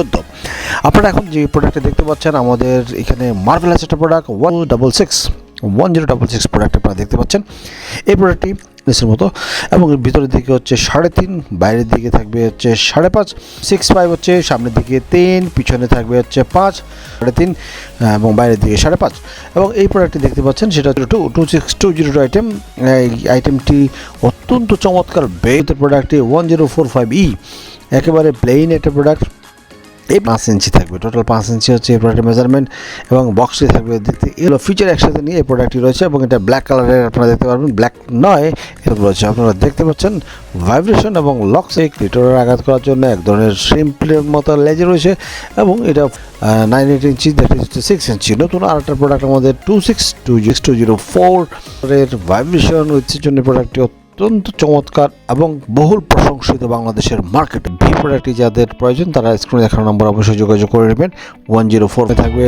14। আপনারা এখন যে প্রোডাক্টটা দেখতে পাচ্ছেন আমাদের এখানে মার্ভেলাস একটা প্রোডাক্ট 1066 প্রোডাক্ট আপনারা দেখতে পাচ্ছেন। এই প্রোডাক্টটি নিচের মতো এবং ভিতরের দিকে হচ্ছে 3.5, বাইরের দিকে থাকবে হচ্ছে 5.5, 6.5 হচ্ছে সামনের দিকে 3, পিছনে থাকবে হচ্ছে 5, 3.5 এবং বাইরের দিকে 5.5। এবং এই প্রোডাক্টটি দেখতে পাচ্ছেন সেটা 2620 আইটেম। এই আইটেমটি অত্যন্ত চমৎকার বেস্ট প্রোডাক্টটি 1045E, একেবারে প্লেন একটা প্রোডাক্ট। এই 5 ইঞ্চি থাকবে, টোটাল 5 ইঞ্চি হচ্ছে এই প্রোডাক্টের মেজারমেন্ট এবং বক্সটি থাকবে দেখতে এগুলো ফিচার একসাথে নিয়ে এই প্রোডাক্টটি রয়েছে এবং এটা ব্ল্যাক কালারের আপনারা দেখতে পারবেন, ব্ল্যাক নয় এরকম রয়েছে। আপনারা দেখতে পাচ্ছেন ভাইব্রেশন এবং লকসে ক্লিটরের আঘাত করার জন্য এক ধরনের সিম্পলের মতো লেজ রয়েছে এবং এটা 9.8 ইঞ্চি, দ্যাট ইজ 6 ইঞ্চি। নতুন আরেকটা প্রোডাক্ট আমাদের 26204 এর ভাইব্রেশন উইথের জন্য প্রোডাক্টটি অত্যন্ত চমৎকার এবং বহুল প্রশংসিত বাংলাদেশের মার্কেটে। ভি প্রোডাক্টটি যাদের প্রয়োজন তারা স্ক্রিনে দেখানো নম্বর অবশ্যই যোগাযোগ করে নেবেন। 104 থাকবে।